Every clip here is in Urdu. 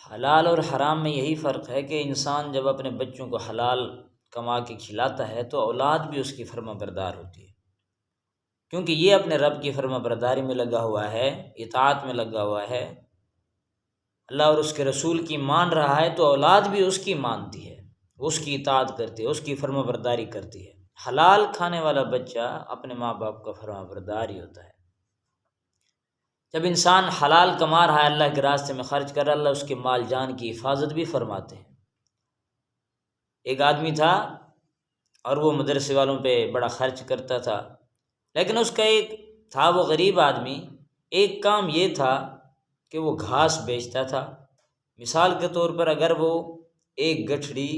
حلال اور حرام میں یہی فرق ہے کہ انسان جب اپنے بچوں کو حلال کما کے کھلاتا ہے تو اولاد بھی اس کی فرما بردار ہوتی ہے، کیونکہ یہ اپنے رب کی فرما برداری میں لگا ہوا ہے، اطاعت میں لگا ہوا ہے، اللہ اور اس کے رسول کی مان رہا ہے، تو اولاد بھی اس کی مانتی ہے، اس کی اطاعت کرتی ہے، اس کی فرما برداری کرتی ہے۔ حلال کھانے والا بچہ اپنے ماں باپ کا فرما بردار ہی ہوتا ہے۔ جب انسان حلال کما رہا ہے، اللہ کے راستے میں خرچ کر رہا ہے، اللہ اس کے مال جان کی حفاظت بھی فرماتے ہیں۔ ایک آدمی تھا اور وہ مدرسے والوں پہ بڑا خرچ کرتا تھا، لیکن اس کا ایک تھا، وہ غریب آدمی، ایک کام یہ تھا کہ وہ گھاس بیچتا تھا۔ مثال کے طور پر اگر وہ ایک گٹھڑی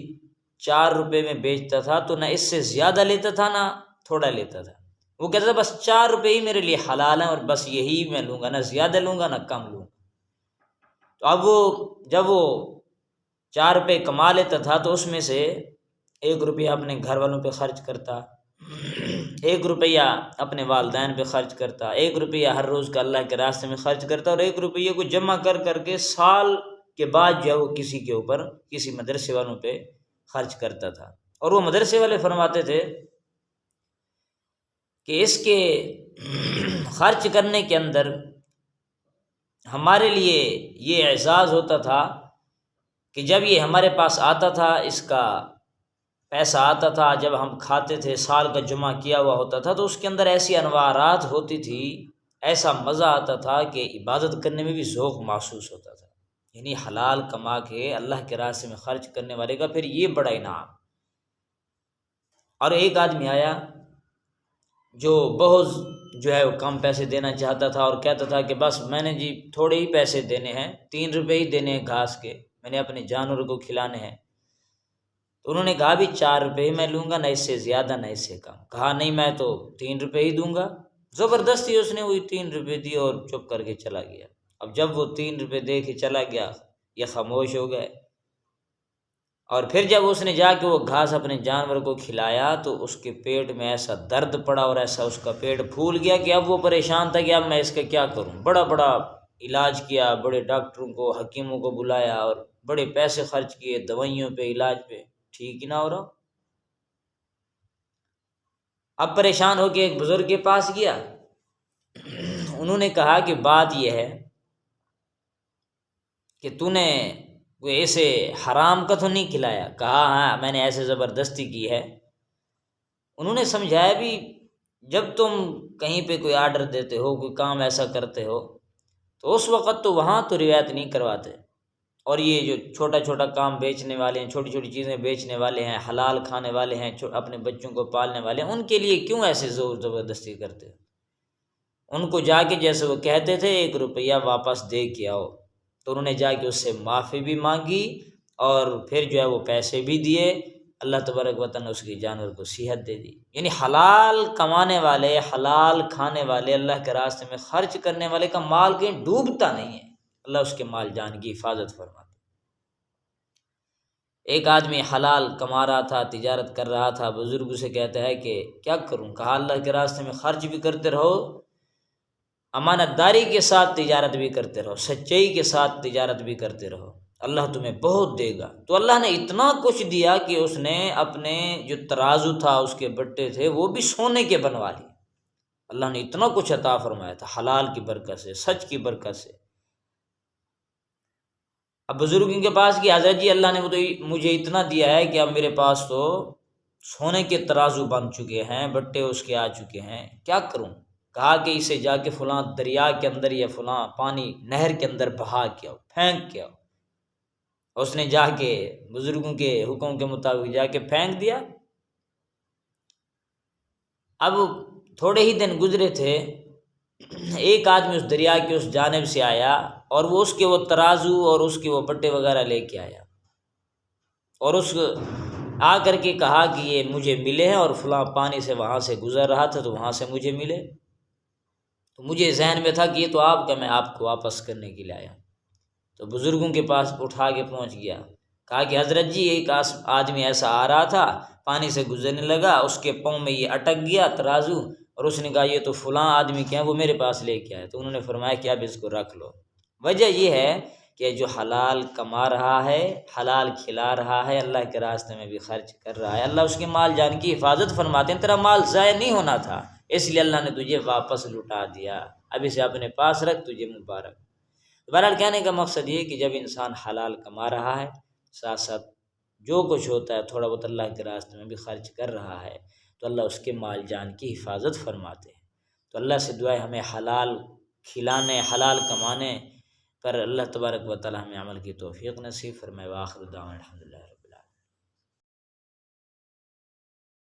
4 روپے میں بیچتا تھا تو نہ اس سے زیادہ لیتا تھا نہ تھوڑا لیتا تھا، وہ کہتا تھا بس 4 روپے ہی میرے لیے حلال ہیں اور بس یہی میں لوں گا، نہ زیادہ لوں گا نہ کم لوں گا۔ تو اب جب وہ 4 روپے کما لیتا تھا تو اس میں سے 1 روپیہ اپنے گھر والوں پہ خرچ کرتا، 1 روپیہ اپنے والدین پہ خرچ کرتا، 1 روپیہ ہر روز کا اللہ کے راستے میں خرچ کرتا، اور 1 روپیہ کو جمع کر کر کے سال کے بعد جو ہے وہ کسی کے اوپر، کسی مدرسے والوں پہ خرچ کرتا تھا۔ اور وہ مدرسے والے فرماتے تھے کہ اس کے خرچ کرنے کے اندر ہمارے لیے یہ اعزاز ہوتا تھا کہ جب یہ ہمارے پاس آتا تھا، اس کا پیسہ آتا تھا، جب ہم کھاتے تھے، سال کا جمع کیا ہوا ہوتا تھا، تو اس کے اندر ایسی انوارات ہوتی تھی، ایسا مزہ آتا تھا کہ عبادت کرنے میں بھی ذوق محسوس ہوتا تھا۔ یعنی حلال کما کے اللہ کے راستے میں خرچ کرنے والے کا پھر یہ بڑا انعام۔ اور ایک آدمی آیا جو بہت جو ہے وہ کم پیسے دینا چاہتا تھا اور کہتا تھا کہ بس میں نے جی تھوڑے ہی پیسے دینے ہیں، 3 روپے ہی دینے ہیں گھاس کے، میں نے اپنے جانور کو کھلانے ہیں۔ تو انہوں نے کہا بھی 4 روپے ہی میں لوں گا، نہ اس سے زیادہ نہ اس سے کم۔ کہا نہیں میں تو 3 روپے ہی دوں گا۔ زبردستی اس نے وہی 3 روپے دی اور چپ کر کے چلا گیا۔ اب جب وہ 3 روپے دے کے چلا گیا، یہ خاموش ہو گئے، اور پھر جب اس نے جا کے وہ گھاس اپنے جانور کو کھلایا تو اس کے پیٹ میں ایسا درد پڑا اور ایسا اس کا پیٹ پھول گیا کہ اب وہ پریشان تھا کہ اب میں اس کا کیا کروں۔ بڑا بڑا علاج کیا، بڑے ڈاکٹروں کو، حکیموں کو بلایا اور بڑے پیسے خرچ کیے دوائیوں پہ، علاج پہ، ٹھیک ہی نہ ہو رہا۔ اب پریشان ہو کے ایک بزرگ کے پاس گیا، انہوں نے کہا کہ بات یہ ہے کہ تو نے کوئی ایسے حرام کا تو نہیں کھلایا؟ کہا ہاں میں نے ایسے زبردستی کی ہے۔ انہوں نے سمجھایا بھی جب تم کہیں پہ کوئی آرڈر دیتے ہو، کوئی کام ایسا کرتے ہو تو اس وقت تو وہاں تو روایت نہیں کرواتے، اور یہ جو چھوٹا چھوٹا کام بیچنے والے ہیں، چھوٹی چھوٹی چیزیں بیچنے والے ہیں، حلال کھانے والے ہیں، اپنے بچوں کو پالنے والے ہیں، ان کے لیے کیوں ایسے زور زبردستی کرتے ہو؟ ان کو جا کے جیسے وہ کہتے تھے 1 روپیہ واپس دے کے آؤ، تو انہوں نے جا کے اس سے معافی بھی مانگی اور پھر جو ہے وہ پیسے بھی دیے، اللہ تبارک و تعالیٰ نے اس کی جانور کو صحت دے دی۔ یعنی حلال کمانے والے، حلال کھانے والے، اللہ کے راستے میں خرچ کرنے والے کا مال کہیں ڈوبتا نہیں ہے، اللہ اس کے مال جان کی حفاظت فرماتا۔ ایک آدمی حلال کما رہا تھا، تجارت کر رہا تھا، بزرگ سے کہتا ہے کہ کیا کروں؟ کہا اللہ کے راستے میں خرچ بھی کرتے رہو، امانت داری کے ساتھ تجارت بھی کرتے رہو، سچائی کے ساتھ تجارت بھی کرتے رہو، اللہ تمہیں بہت دے گا۔ تو اللہ نے اتنا کچھ دیا کہ اس نے اپنے جو ترازو تھا، اس کے بٹے تھے، وہ بھی سونے کے بنوا لیے۔ اللہ نے اتنا کچھ عطا فرمایا تھا حلال کی برکت سے، سچ کی برکت سے۔ اب بزرگوں کے پاس کہ حضرت جی اللہ نے مجھے اتنا دیا ہے کہ اب میرے پاس تو سونے کے ترازو بن چکے ہیں، بٹے اس کے آ چکے ہیں، کیا کروں؟ کہا کہ اسے جا کے فلاں دریا کے اندر یا فلاں پانی نہر کے اندر بہا کے آؤ، پھینک کے آؤ۔ اس نے جا کے بزرگوں کے حکم کے مطابق جا کے پھینک دیا۔ اب تھوڑے ہی دن گزرے تھے، ایک آدمی اس دریا کی اس جانب سے آیا اور وہ اس کے وہ ترازو اور اس کے وہ بٹے وغیرہ لے کے آیا، اور اس آ کر کے کہا کہ یہ مجھے ملے ہیں اور فلاں پانی سے وہاں سے گزر رہا تھا تو وہاں سے مجھے ملے، تو مجھے ذہن میں تھا کہ یہ تو آپ کا، میں آپ کو واپس کرنے کے لیے آیا۔ تو بزرگوں کے پاس اٹھا کے پہنچ گیا، کہا کہ حضرت جی ایک آدمی ایسا آ رہا تھا، پانی سے گزرنے لگا، اس کے پاؤں میں یہ اٹک گیا ترازو، اور اس نے کہا یہ تو فلاں آدمی کیا ہے، وہ میرے پاس لے کے آئے۔ تو انہوں نے فرمایا کہ اب اس کو رکھ لو۔ وجہ یہ ہے کہ جو حلال کما رہا ہے، حلال کھلا رہا ہے، اللہ کے راستے میں بھی خرچ کر رہا ہے، اللہ اس کے مال جان کی حفاظت فرماتے ہیں۔ تیرا مال ضائع نہیں ہونا تھا، اس لیے اللہ نے تجھے واپس لوٹا دیا، اب اسے اپنے پاس رکھ، تجھے مبارک۔ بہرحال کہنے کا مقصد یہ کہ جب انسان حلال کما رہا ہے، ساتھ ساتھ جو کچھ ہوتا ہے تھوڑا بہت اللہ کے راستے میں بھی خرچ کر رہا ہے، تو اللہ اس کے مال جان کی حفاظت فرماتے ہیں۔ تو اللہ سے دعا ہے ہمیں حلال کھلانے، حلال کمانے پر اللہ تبارک و تعالی ہمیں عمل کی توفیق نصیب فرمائے۔ وآخر دعوانا الحمدللہ۔